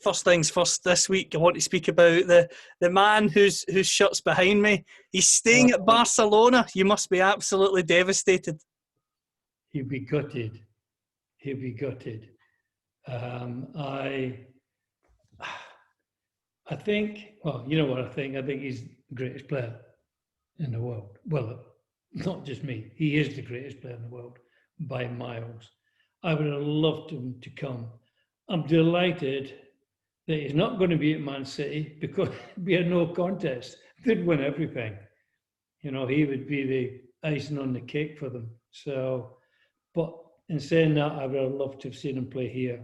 First things first, this week I want to speak about the man whose shirt's behind me. He's staying at Barcelona. You must be absolutely devastated. He'd be gutted. He'd be gutted. I think, well, you know what I think? I think he's the greatest player in the world. Well, not just me. He is the greatest player in the world by miles. I would have loved him to come. I'm delighted that he's not going to be at Man City because it'd be a no contest. They'd win everything. You know, he would be the icing on the cake for them. So, but in saying that, I would have loved to have seen him play here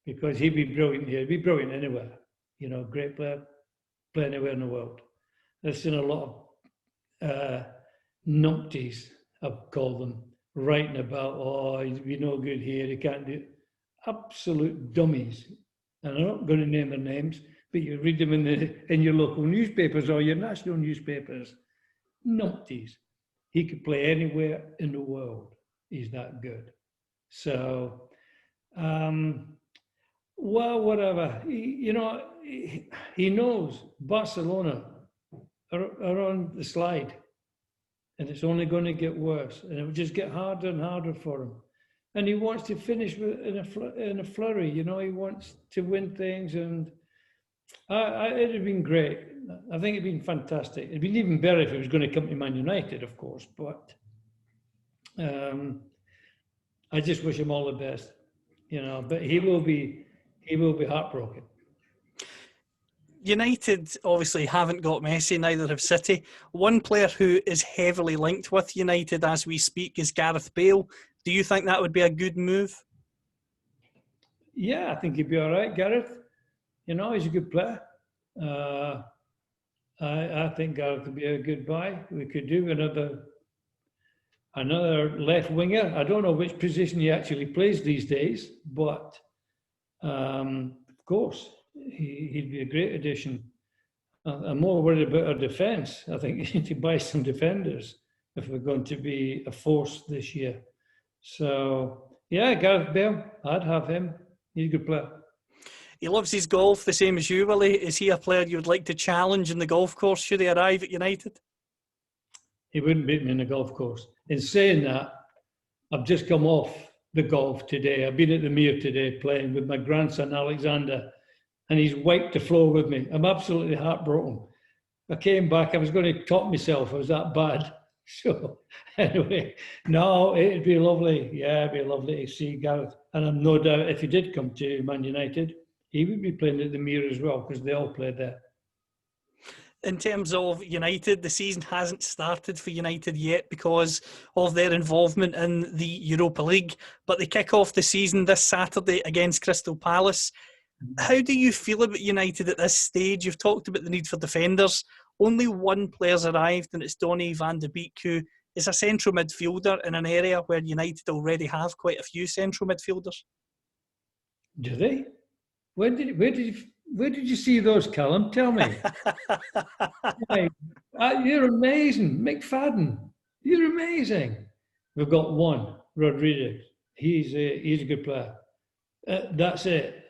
because he'd be brilliant here. He'd be brilliant anywhere. You know, great player, play anywhere in the world. I've seen a lot of numpties, I've called them, writing about, oh, he'd be no good here, he can't do it. Absolute dummies. And I'm not going to name their names, but you read them in your local newspapers or your national newspapers. Numpties. He could play anywhere in the world. He's that good. So, well, whatever. He knows Barcelona are on the slide, and it's only going to get worse, and it will just get harder and harder for him. And he wants to finish in a flurry. You know, he wants to win things, and it'd have been great. I think it'd been fantastic. It'd been even better if he was going to come to Man United, of course. But I just wish him all the best. You know, but he will be heartbroken. United obviously haven't got Messi, neither have City. One player who is heavily linked with United as we speak is Gareth Bale. Do you think that would be a good move? Yeah, I think he'd be all right, Gareth. You know, he's a good player. I think Gareth would be a good buy. We could do another left winger. I don't know which position he actually plays these days, but of course, he'd be a great addition. I'm more worried about our defence. I think we need to buy some defenders if we're going to be a force this year. So, yeah, Gareth Bale, I'd have him. He's a good player. He loves his golf the same as you, Willie. Is he a player you would like to challenge in the golf course should he arrive at United? He wouldn't beat me in the golf course. In saying that, I've just come off the golf today. I've been at the Mere today playing with my grandson, Alexander, and he's wiped the floor with me. I'm absolutely heartbroken. I came back, I was going to top myself. I was that bad. So, anyway, no, it'd be lovely. Yeah, it'd be lovely to see Gareth. And I'm no doubt if he did come to Man United, he would be playing at the Mere as well because they all played there. In terms of United, the season hasn't started for United yet because of their involvement in the Europa League, but they kick off the season this Saturday against Crystal Palace. How do you feel about United at this stage? You've talked about the need for defenders. Only one player's arrived, and it's Donny van de Beek, who is a central midfielder in an area where United already have quite a few central midfielders. Do they? Where did you see those, Callum? Tell me. You're amazing. McFadden, you're amazing. We've got one, Rodriguez. He's a good player. That's it.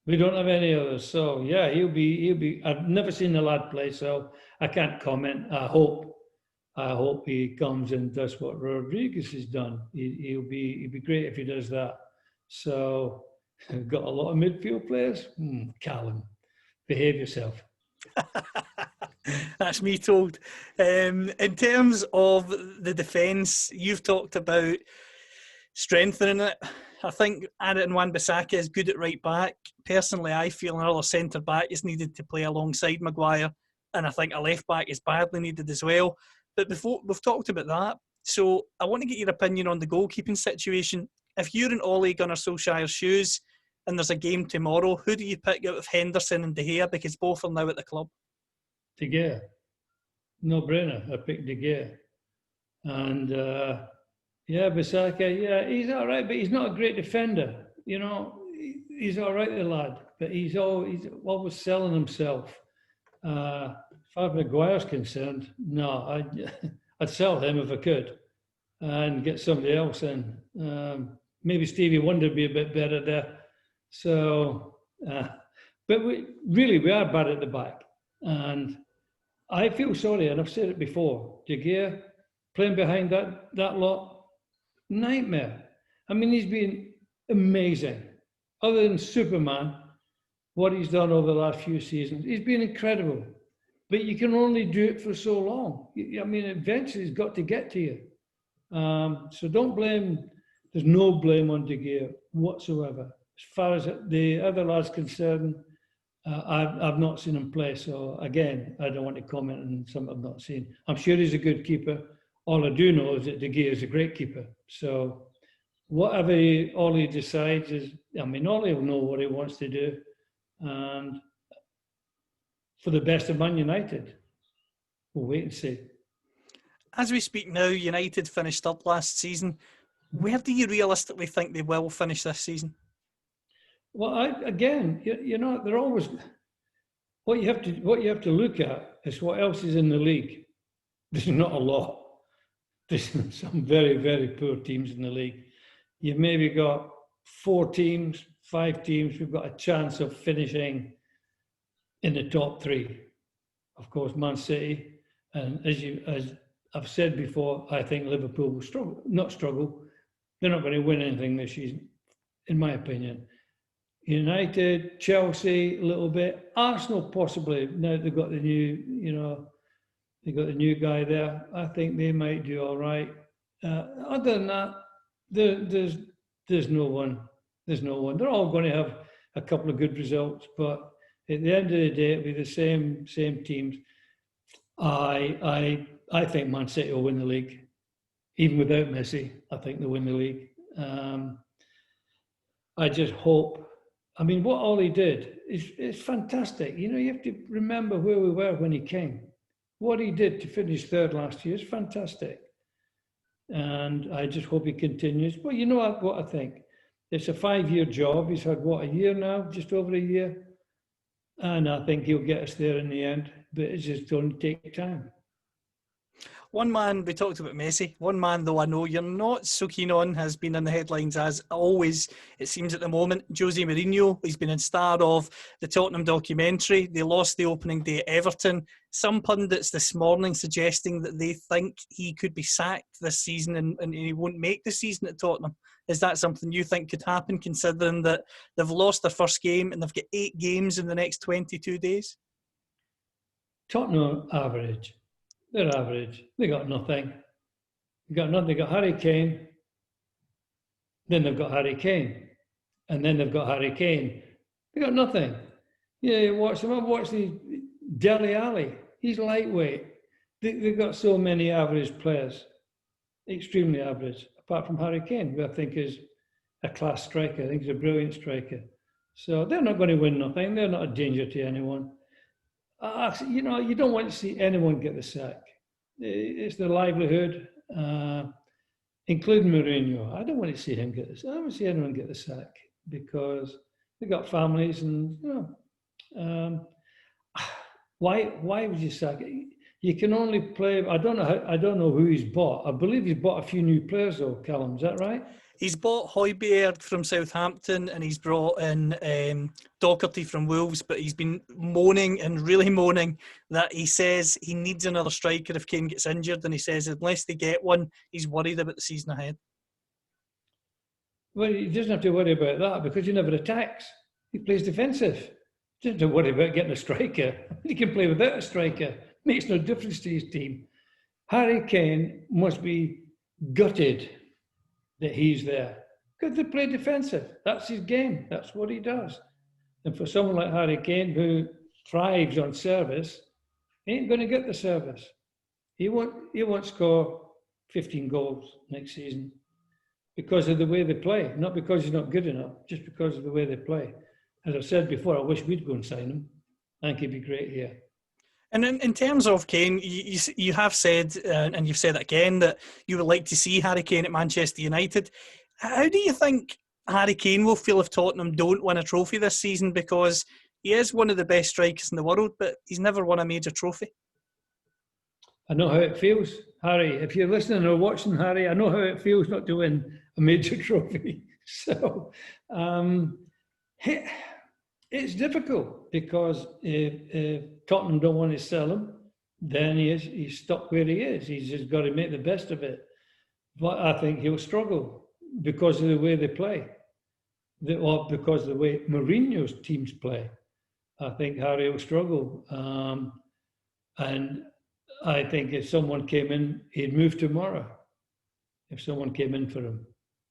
We don't have any others. So yeah, he'll be. I've never seen the lad play, so I can't comment. I hope he comes and does what Rodriguez has done. He'll be great if he does that. So we've got a lot of midfield players. Callum, behave yourself. That's me told. In terms of the defence, you've talked about strengthening it. I think Aaron Wan-Bissaka is good at right back. Personally, I feel another centre back is needed to play alongside Maguire, and I think a left back is badly needed as well. But before we've talked about that, so I want to get your opinion on the goalkeeping situation. If you're in Ole Gunnar Solskjaer's shoes and there's a game tomorrow, who do you pick out of Henderson and De Gea, because both are now at the club? De Gea. No brainer. I picked De Gea. And yeah, Bissaka, yeah, he's all right, but he's not a great defender. You know, he's all right, the lad, but he's always selling himself. As far as Maguire's concerned, no, I'd sell him if I could and get somebody else in. Maybe Stevie Wonder would be a bit better there. So But we are bad at the back. And I feel sorry, and I've said it before, De Gea, playing behind that lot, nightmare. I mean, he's been amazing. Other than Superman, what he's done over the last few seasons, he's been incredible. But you can only do it for so long. I mean, eventually it's got to get to you. So don't blame, there's no blame on De Gea whatsoever. As far as the other lad's concerned, I've not seen him play. So again, I don't want to comment on something I've not seen. I'm sure he's a good keeper. All I do know is that De Gea is a great keeper. So whatever Ollie decides is, I mean, Ollie will know what he wants to do. And for the best of Man United, we'll wait and see. As we speak now, United finished up last season. Where do you realistically think they will finish this season? Well, they're always, what you have to look at is what else is in the league. There's not a lot. There's some very, very poor teams in the league. You've maybe got 4 teams, 5 teams who've got a chance of finishing in the top 3. Of course, Man City, and as I've said before, I think Liverpool will not struggle. They're not going to win anything this season, in my opinion. United, Chelsea, a little bit. Arsenal, possibly. Now they've got the new guy there. I think they might do all right. Other than that, there's no one. There's no one. They're all going to have a couple of good results, but at the end of the day, it'll be the same teams. I think Man City will win the league, even without Messi. I think they'll win the league. I just hope. I mean, what Ollie did is fantastic. You know, you have to remember where we were when he came. What he did to finish 3rd last year is fantastic. And I just hope he continues. Well, you know what I think? It's a 5-year job. He's had, a year now? Just over a year? And I think he'll get us there in the end. But it's just going to take time. One man, we talked about Messi. One man, though, I know you're not so keen on, has been in the headlines as always, it seems at the moment. Jose Mourinho, he's been in star of the Tottenham documentary. They lost the opening day at Everton. Some pundits this morning suggesting that they think he could be sacked this season and he won't make the season at Tottenham. Is that something you think could happen, considering that they've lost their first game and they've got 8 games in the next 22 days? Tottenham average. They're average. They got nothing. They got nothing. They got Harry Kane. Then they've got Harry Kane. And then they've got Harry Kane. They got nothing. Yeah, watch them. Watch the Dele Alli. He's lightweight. They've got so many average players. Extremely average. Apart from Harry Kane, who I think is a class striker. I think he's a brilliant striker. So they're not going to win nothing. They're not a danger to anyone. You don't want to see anyone get the sack. It's their livelihood, including Mourinho. I don't want to see him get this. I don't want to see anyone get the sack because they've got families, and why would you sack it? You can only play. I don't know who he's bought. I believe he's bought a few new players though. Callum, is that right? He's bought Højbjerg from Southampton and he's brought in Doherty from Wolves, but he's been moaning and really moaning that he says he needs another striker if Kane gets injured, and he says unless they get one, he's worried about the season ahead. Well, he doesn't have to worry about that because he never attacks. He plays defensive. He doesn't have to worry about getting a striker. He can play without a striker. Makes no difference to his team. Harry Kane must be gutted that he's there because they play defensive. That's his game. That's what he does. And for someone like Harry Kane, who thrives on service, he ain't going to get the service. He won't score 15 goals next season because of the way they play, not because he's not good enough, just because of the way they play. As I've said before, I wish we'd go and sign him. I think he'd be great here. And in terms of Kane, you have said, and you've said it again, that you would like to see Harry Kane at Manchester United. How do you think Harry Kane will feel if Tottenham don't win a trophy this season? Because he is one of the best strikers in the world, but he's never won a major trophy. I know how it feels, Harry. If you're listening or watching, Harry, I know how it feels not to win a major trophy. So, It's difficult because if Tottenham don't want to sell him, then he's stuck where he is. He's just got to make the best of it. But I think he'll struggle because of the way they play, or because of the way Mourinho's teams play. I think Harry will struggle. And I think if someone came in, he'd move tomorrow, if someone came in for him.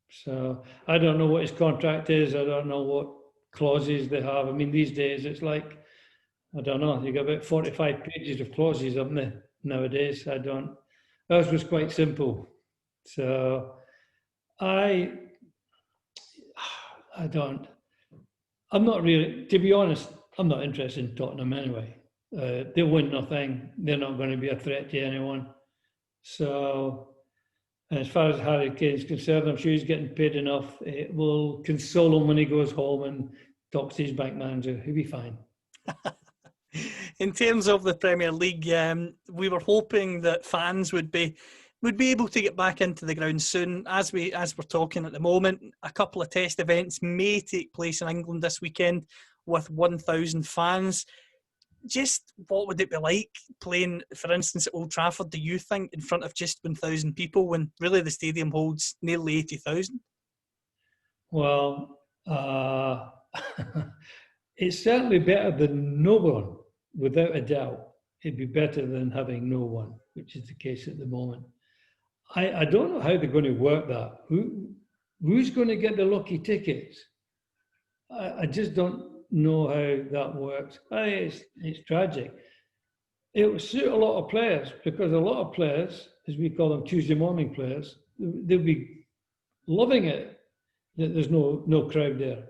So I don't know what his contract is. I don't know what clauses they have. I mean, these days it's like, I don't know, you got about 45 pages of clauses, haven't they, nowadays? Ours was quite simple. So I'm not really, to be honest, I'm not interested in Tottenham anyway. They'll win nothing. They're not going to be a threat to anyone. So, and as far as Harry Kane's concerned, I'm sure he's getting paid enough. It will console him when he goes home and talks to his bank manager. He'll be fine. In terms of the Premier League, we were hoping that fans would be able to get back into the ground soon. As we're talking at the moment, a couple of test events may take place in England this weekend with 1,000 fans. Just what would it be like playing, for instance, at Old Trafford, do you think, in front of just 1,000 people when really the stadium holds nearly 80,000? Well, it's certainly better than no one, without a doubt. It'd be better than having no one, which is the case at the moment. I don't know how they're going to work that. Who's going to get the lucky tickets? I just don't know how that works. It's tragic. It will suit a lot of players, because a lot of players, as we call them Tuesday morning players, they'll be loving it that there's no crowd there,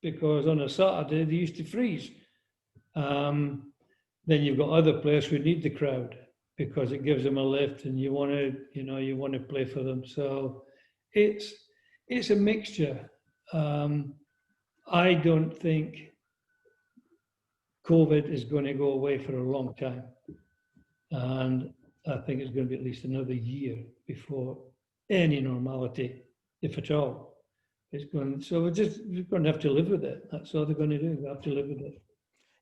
because on a Saturday they used to freeze. Then you've got other players who need the crowd because it gives them a lift, and you want to play for them. So it's a mixture. I don't think COVID is going to go away for a long time, and I think it's going to be at least another year before any normality, if at all, is going. So we're going to have to live with it. That's all they're going to do. We have to live with it.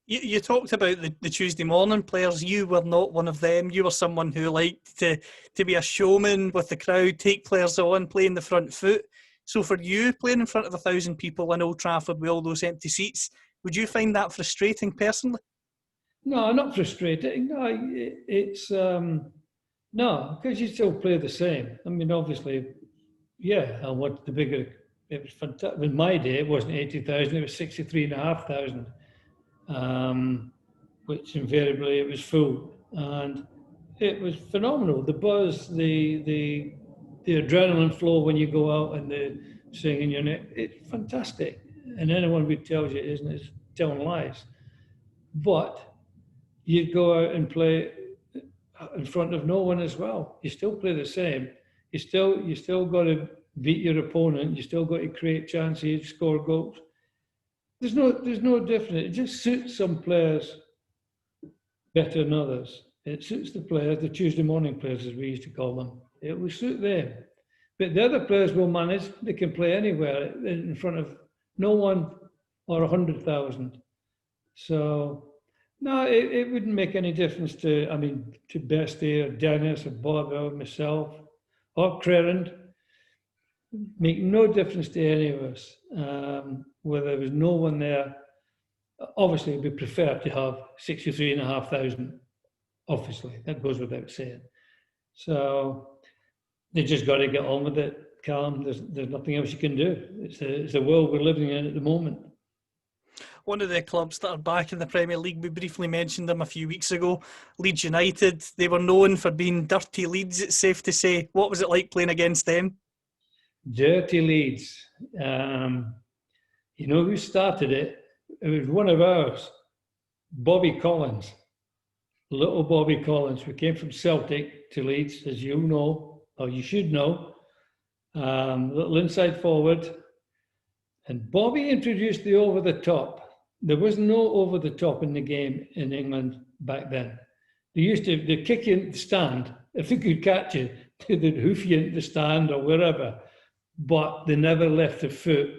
You talked about the Tuesday morning players. You were not one of them. You were someone who liked to be a showman with the crowd, take players on, playing the front foot. So for you, playing in front of 1,000 people in Old Trafford with all those empty seats, would you find that frustrating personally? No, not frustrating. No, it's no, because you still play the same. I mean, obviously, yeah. And what the bigger? It was fantastic. In my day, it wasn't 80,000; it was 63,500. Which invariably it was full, and it was phenomenal. The buzz, the adrenaline flow when you go out and the singing your neck, it's fantastic. And anyone who tells you it isn't is telling lies. But you go out and play in front of no one as well. You still play the same. You still got to beat your opponent. You still got to create chances, score goals. There's no difference. It just suits some players better than others. It suits the players, the Tuesday morning players, as we used to call them. It will suit them. But the other players will manage. They can play anywhere in front of no one or 100,000. So, no, it wouldn't make any difference to Bestie or Dennis or Bob or myself or Crerand. Make no difference to any of us. Where there was no one there. Obviously, we prefer to have 63,500. Obviously, that goes without saying. So they just got to get on with it, Callum. There's nothing else you can do. It's the world we're living in at the moment. One of the clubs that are back in the Premier League, we briefly mentioned them a few weeks ago, Leeds United. They were known for being dirty Leeds, it's safe to say. What was it like playing against them? Dirty Leeds. You know who started it? It was one of ours, Bobby Collins. Little Bobby Collins, who came from Celtic to Leeds, as you know, or you should know. Little inside forward. And Bobby introduced the over-the-top. There was no over-the-top in the game in England back then. They'd kick you into the stand. If they could catch you, they'd hoof you into the stand or wherever. But they never left the foot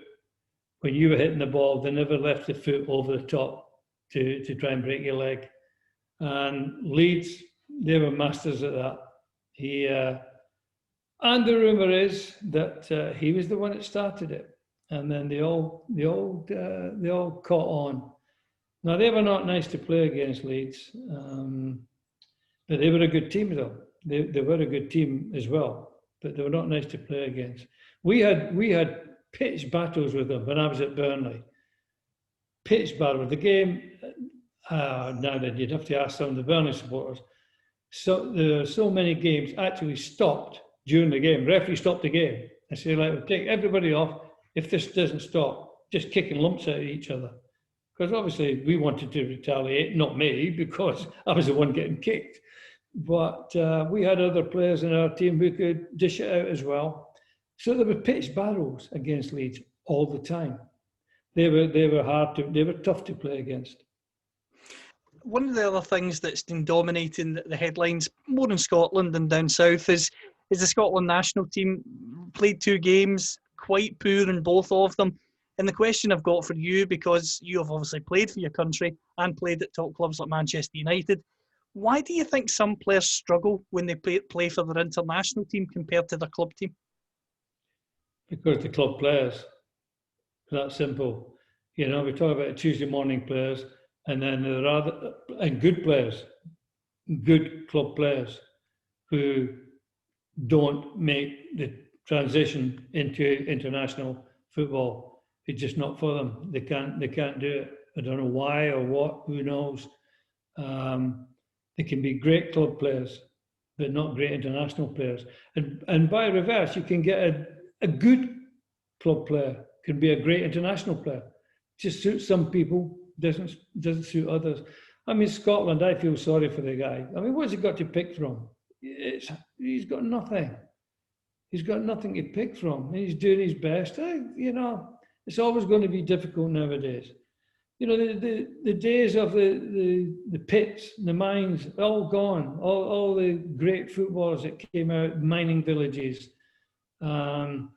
when you were hitting the ball, they never left the foot over the top to try and break your leg. And Leeds, they were masters at that. And the rumour is that he was the one that started it, and then they all caught on. Now they were not nice to play against, Leeds, but they were a good team though. They were a good team as well, but they were not nice to play against. We had pitched battles with them when I was at Burnley. Pitched battle. The game. Now then, you'd have to ask some of the Burnley supporters. So there are so many games actually stopped during the game. Referee stopped the game and said, like, we'll take everybody off. If this doesn't stop, just kicking lumps at each other. Because obviously we wanted to retaliate, not me, because I was the one getting kicked. But we had other players in our team who could dish it out as well. So there were pitched battles against Leeds all the time. They were tough to play against. One of the other things that's been dominating the headlines more in Scotland than down south is the Scotland national team. Played 2 games, quite poor in both of them. And the question I've got for you, because you have obviously played for your country and played at top clubs like Manchester United, why do you think some players struggle when they play for their international team compared to their club team? Because the club players, that's simple. You know, we talk about Tuesday morning players, and then there are good players, good club players who don't make the transition into international football. It's just not for them. They can't do it. I don't know why or what, who knows. They can be great club players, but not great international players. And by reverse, you can get a good club player, can be a great international player. Just suits some people, doesn't suit others. I mean, Scotland, I feel sorry for the guy. I mean, what's he got to pick from? He's got nothing. He's got nothing to pick from. He's doing his best. You know, it's always going to be difficult nowadays. You know, the days of the pits, the mines, all gone. All the great footballers that came out, mining villages. And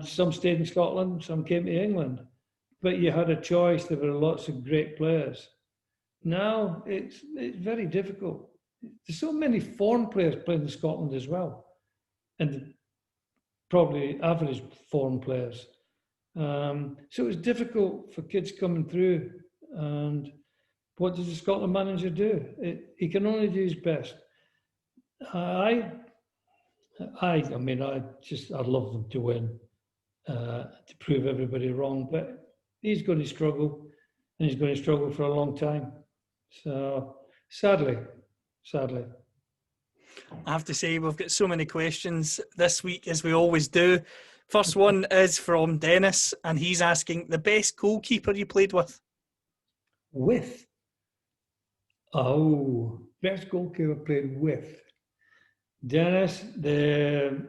some stayed in Scotland, some came to England. But you had a choice. There were lots of great players. Now it's very difficult. There's so many foreign players playing in Scotland as well, and probably average foreign players. So it's difficult for kids coming through. And what does the Scotland manager do? He can only do his best. I'd love them to win, to prove everybody wrong, but he's going to struggle, and he's going to struggle for a long time. So, sadly. I have to say, we've got so many questions this week, as we always do. First one is from Dennis, and he's asking, the best goalkeeper you played with? Best goalkeeper played with. Dennis, the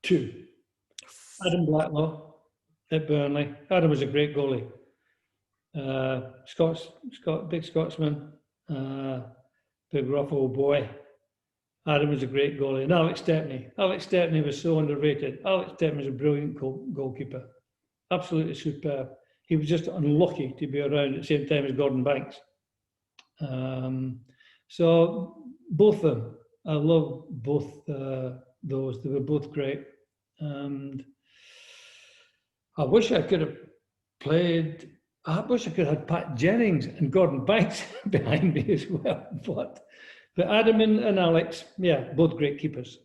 2. Adam Blacklaw at Burnley. Adam was a great goalie. Big Scotsman, big rough old boy. Adam was a great goalie. And Alex Stepney was so underrated. Alex Stepney was a brilliant goalkeeper. Absolutely superb. He was just unlucky to be around at the same time as Gordon Banks. So both of them, I love both those. They were both great. And I wish I could have had Pat Jennings and Gordon Banks behind me as well. But Adam and Alex, yeah, both great keepers.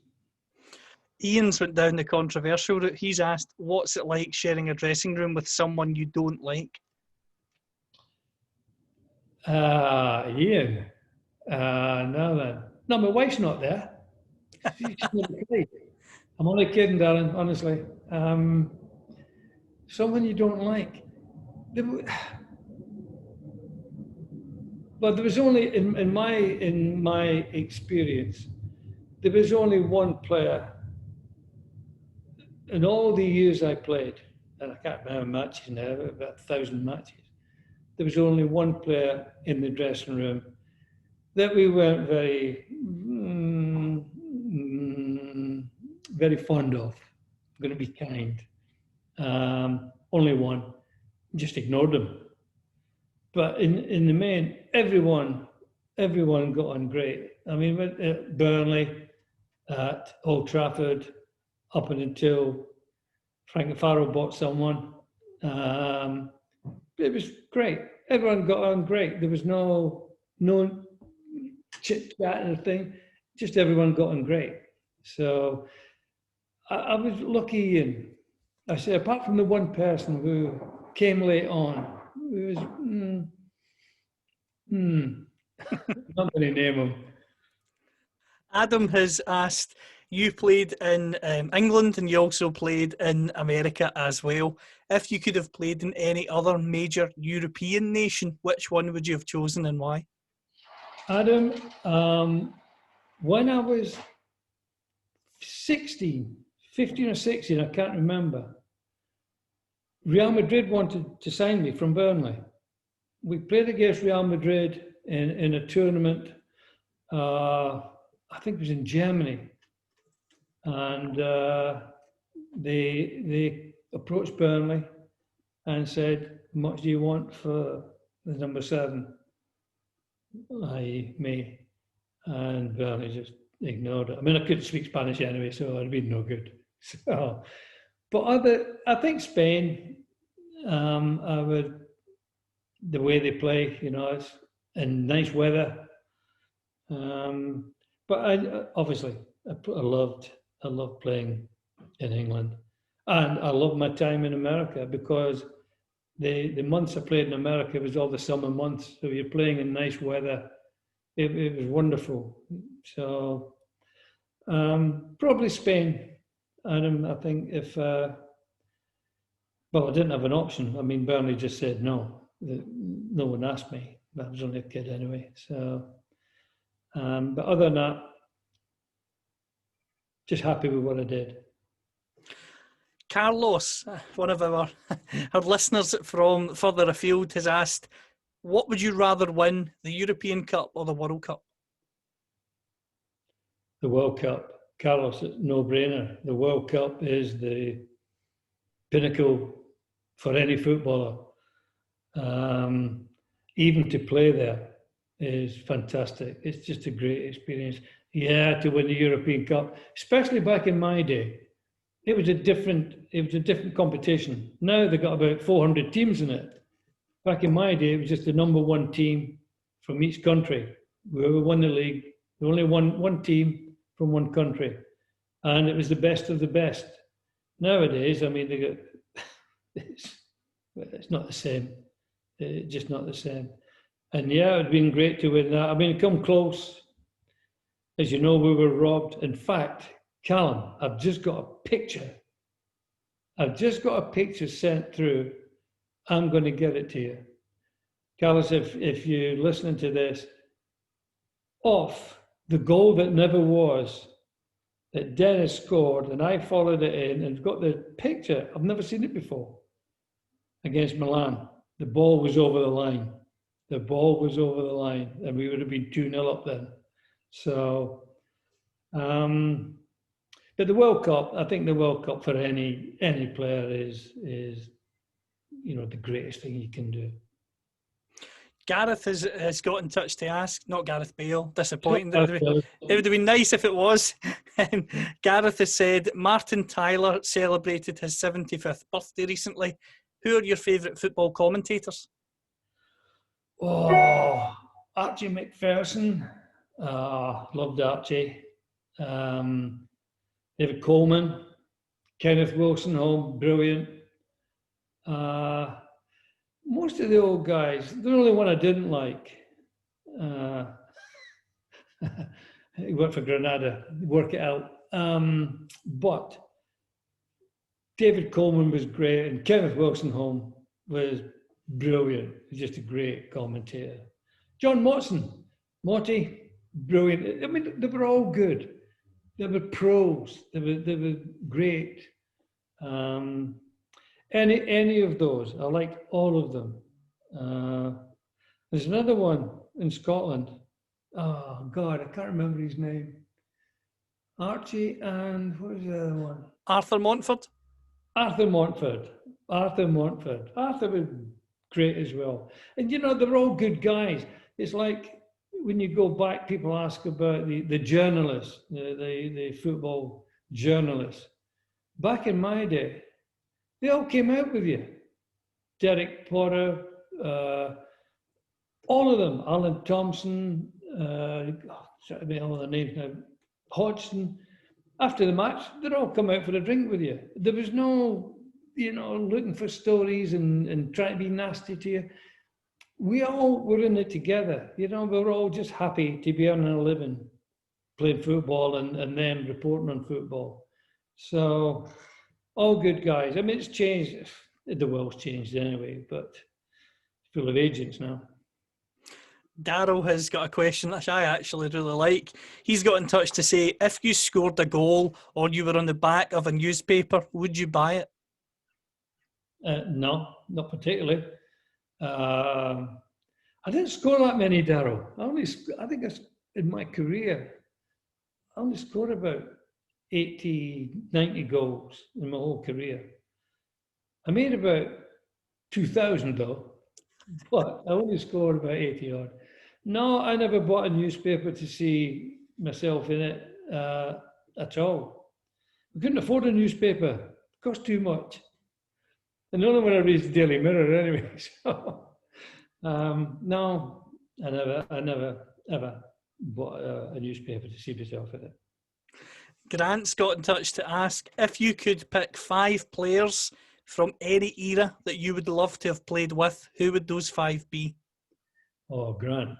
Ian's went down the controversial route. He's asked, what's it like sharing a dressing room with someone you don't like? Ian. No, my wife's not there. She's not kidding. I'm only kidding, darling, honestly. Someone you don't like. But there was only, in my experience, there was only one player in all the years I played, and I can't remember matches now, about 1,000 matches. There was only one player in the dressing room that we weren't very very fond of. I'm going to be kind. Only one, just ignored them. But in the main, everyone got on great. I mean, at Burnley, at Old Trafford, up until Frank Farrell bought someone. It was great. Everyone got on great. There was no chit chat or thing. Just everyone got on great. So I was lucky, and I say apart from the one person who came late on, it was not going to name him. Adam has asked, you played in England and you also played in America as well. If you could have played in any other major European nation, which one would you have chosen and why? Adam, when I was 15 or 16, I can't remember, Real Madrid wanted to sign me from Burnley. We played against Real Madrid in a tournament, I think it was in Germany. And they approached Burnley and said, how much do you want for the number 7? I.e. me. And Burnley just ignored it. I mean, I couldn't speak Spanish anyway, so I'd been no good. So, but I think Spain, the way they play, it's in nice weather. But I loved playing in England, and I loved my time in America because the months I played in America was all the summer months. So you're playing in nice weather. It was wonderful. So probably Spain. And I think if I didn't have an option. I mean, Burnley just said no. No one asked me. I was only a kid anyway. So, but other than that, just happy with what I did. Carlos, one of our listeners from further afield, has asked, what would you rather win, the European Cup or the World Cup? The World Cup. Carlos, no-brainer. The World Cup is the pinnacle for any footballer. Even to play there is fantastic. It's just a great experience. Yeah, to win the European Cup, especially back in my day, it was a different competition. Now they've got about 400 teams in it. Back in my day, it was just the number one team from each country. Whoever won the league, there only one team from one country, and it was the best of the best. Nowadays, I mean, they got it's not the same. It's just not the same. And yeah, it'd been great to win that. I mean, come close. As you know, we were robbed. In fact, Callum, I've just got a picture. Sent through. I'm going to get it to you. Carlos, if you're listening to this, off the goal that never was, that Dennis scored, and I followed it in and got the picture. I've never seen it before. Against Milan. The ball was over the line. And we would have been 2-0 up then. So, but the World Cup, I think the World Cup for any player is the greatest thing you can do. Gareth has got in touch to ask, not Gareth Bale, disappointing. It would have been nice if it was. Gareth has said, Martin Tyler celebrated his 75th birthday recently. Who are your favourite football commentators? Oh, Archie McPherson. Loved Archie. David Coleman. Kenneth Wilson, brilliant. Most of the old guys, the only one I didn't like, he worked for Granada, work it out. But David Coleman was great, and Kenneth Wilson was brilliant. Just a great commentator. John Morty, brilliant. I mean, they were all good. They were pros. They were great. Any of those, I liked all of them. There's another one in Scotland. Oh God, I can't remember his name. Archie and what was the other Arthur Montford? Arthur Montford. Arthur Montford. Arthur was great as well. And you know, they're all good guys. It's like when you go back, people ask about the journalists, the football journalists. Back in my day, they all came out with you. Derek Potter, all of them, Alan Thompson, sorry, I mean, all the names now, Hodgson. After the match, they'd all come out for a drink with you. There was no, you know, looking for stories and trying to be nasty to you. We all were in it together. You know, we were all just happy to be earning a living, playing football and then reporting on football. So, all good guys. I mean, it's changed. The world's changed anyway, but it's full of agents now. Daryl has got a question which I actually really like. He's got in touch to say, if you scored a goal or you were on the back of a newspaper, would you buy it? No, not particularly. I didn't score that many, Daryl. I think in my career, I only scored about 80, 90 goals in my whole career. I made about 2,000 though, but I only scored about 80 odd. No, I never bought a newspaper to see myself in it at all. We couldn't afford a newspaper. It cost too much. And the only one I read is the Daily Mirror anyway. So, no, I never ever bought a newspaper to see myself in it. Grant's got in touch to ask, if you could pick 5 players from any era that you would love to have played with, who would those 5 be? Oh, Grant.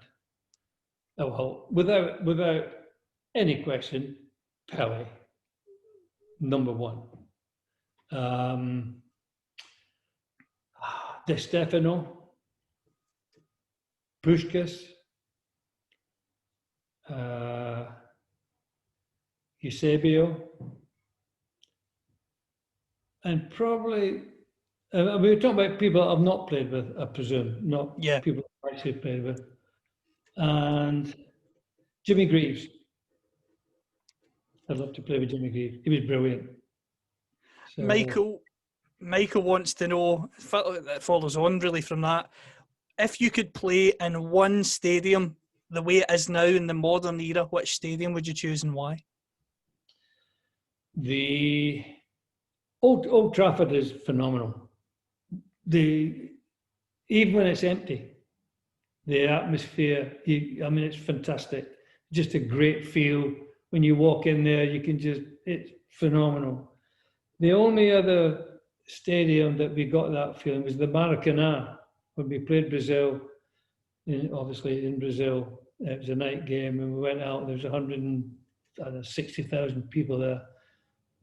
Oh, well, without any question, Pele, number 1. De Stefano, Puskás, Eusebio, and probably, we were talking about people I've not played with, I presume, not people I've actually played with. And Jimmy Greaves. I'd love to play with Jimmy Greaves. He was brilliant. So, Michael wants to know, that follows on really from that, if you could play in one stadium the way it is now in the modern era, which stadium would you choose and why? The Old Trafford is phenomenal. Even when it's empty, the atmosphere, it's fantastic. Just a great feel. When you walk in there, it's phenomenal. The only other stadium that we got that feeling was the Maracanã, when we played Brazil, obviously in Brazil. It was a night game and we went out, there was 160,000 people there.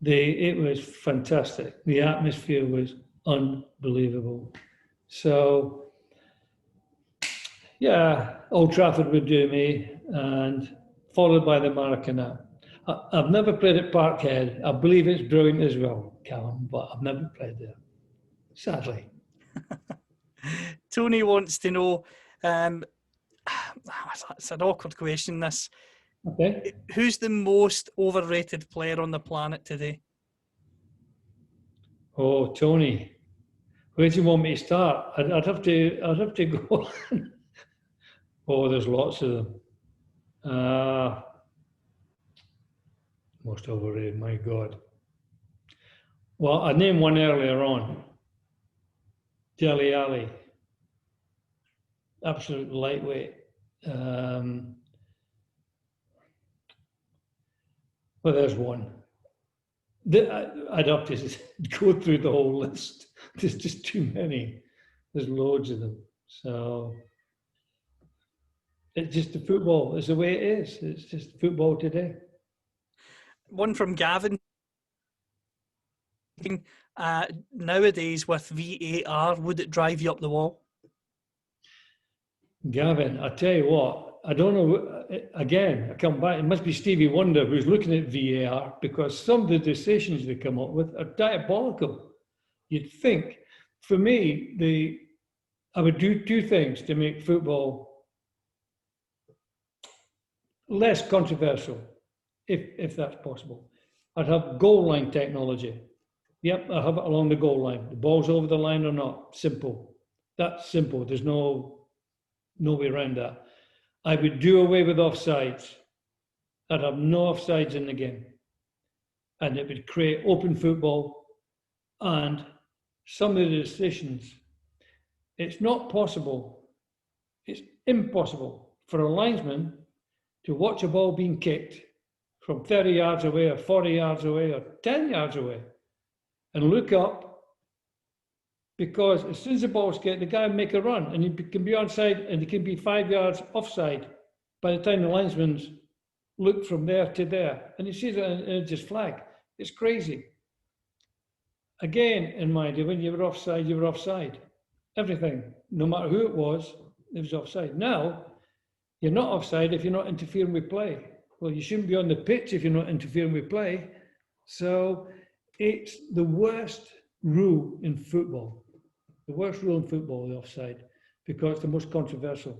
It was fantastic. The atmosphere was unbelievable. So, yeah, Old Trafford would do me, and followed by the Maracanã. I've never played at Parkhead. I believe it's brilliant as well, Callum, but I've never played there, sadly. Tony wants to know, it's an awkward question, this. Okay. Who's the most overrated player on the planet today? Oh, Tony, where do you want me to start? I'd have to go. Oh, there's lots of them. Most overrated, my God. Well, I named one earlier on. Dele Alli. Absolute lightweight. Well, there's one. I'd have to go through the whole list. There's just too many. There's loads of them. So it's just the football. It's the way it is. It's just football today. One from Gavin. Nowadays with VAR, would it drive you up the wall? Gavin, I tell you what, I don't know, again, I come back, it must be Stevie Wonder who's looking at VAR, because some of the decisions they come up with are diabolical. You'd think, for me, I would do 2 things to make football less controversial, if that's possible. I'd have goal line technology. Yep, I have it along the goal line. The ball's over the line or not. Simple. That's simple. There's no way around that. I would do away with offsides. I'd have no offsides in the game. And it would create open football. And some of the decisions, it's not possible, it's impossible for a linesman to watch a ball being kicked from 30 yards away or 40 yards away or 10 yards away and look up, because as soon as the ball's kicked, the guy will make a run and he can be onside and he can be 5 yards offside by the time the linesman's looked from there to there, and he sees it and it just flag. It's crazy. Again, in my day, when you were offside, you were offside. Everything, no matter who it was offside. Now, you're not offside if you're not interfering with play. Well, you shouldn't be on the pitch if you're not interfering with play. So it's the worst rule in football. The worst rule in football, the offside, because it's the most controversial.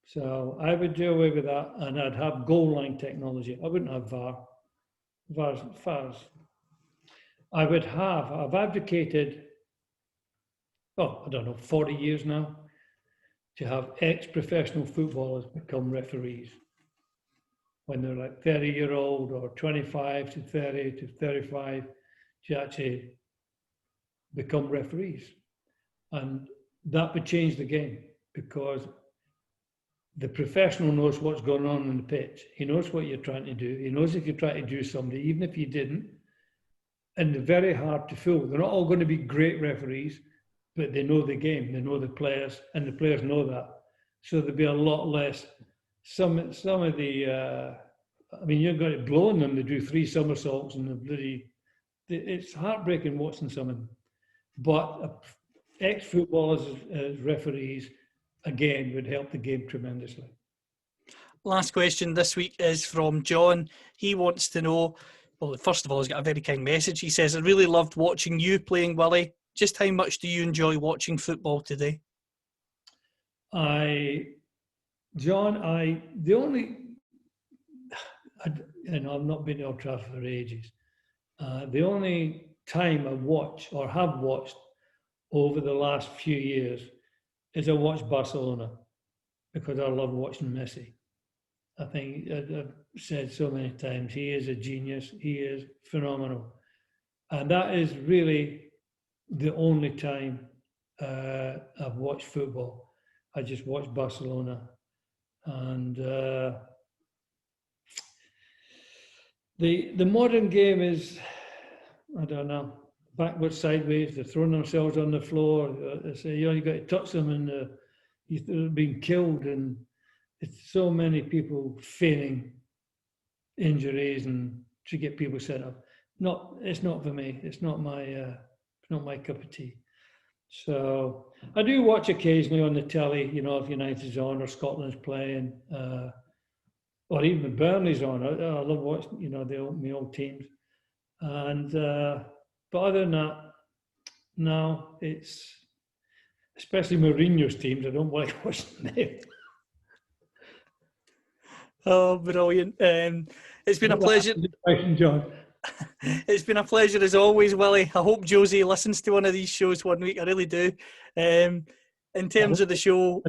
So I would do away with that, and I'd have goal line technology. I wouldn't have VAR. VARs. I've advocated, 40 years now, to have ex-professional footballers become referees when they're like 30-year-old or 25 to 30 to 35, to actually become referees. And that would change the game, because the professional knows what's going on the pitch. He knows what you're trying to do. He knows if you're trying to do something, even if you didn't. And they're very hard to fool. They're not all going to be great referees, but they know the game. They know the players, and the players know that. So there'll be a lot less. Some of the, you're going to blow on them. They do 3 somersaults and it's heartbreaking watching some of them. But ex-footballers as referees, again, would help the game tremendously. Last question this week is from John. He wants to know, well, first of all, he's got a very kind message. He says, I really loved watching you playing, Willie. Just how much do you enjoy watching football today? I've not been to Old Trafford for ages. The only time I watch or have watched over the last few years is I watched Barcelona, because I love watching Messi. I think I've said so many times, he is a genius. He is phenomenal. And that is really the only time I've watched football. I just watched Barcelona. And the modern game is, I don't know, backwards, sideways. They're throwing themselves on the floor. They say, you got to touch them, and you're being killed. And it's so many people feigning injuries and to get people set up. It's not for me. It's not my cup of tea. So I do watch occasionally on the telly, if United's on or Scotland's playing, or even if Burnley's on. I love watching, my old teams. And but other than that, no, it's especially Mourinho's teams. I don't like watching them. Oh, brilliant. It's been a pleasure. John. It's been a pleasure as always, Willie. I hope Josie listens to one of these shows one week. I really do. In terms of the show...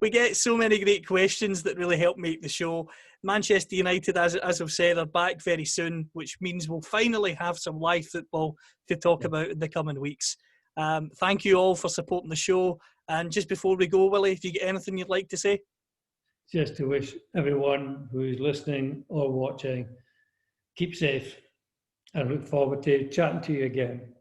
We get so many great questions that really help make the show. Manchester United, as I've said, are back very soon, which means we'll finally have some live football to talk about in the coming weeks. Thank you all for supporting the show. And just before we go, Willie, if you get anything you'd like to say? Just to wish everyone who is listening or watching, keep safe. I look forward to chatting to you again.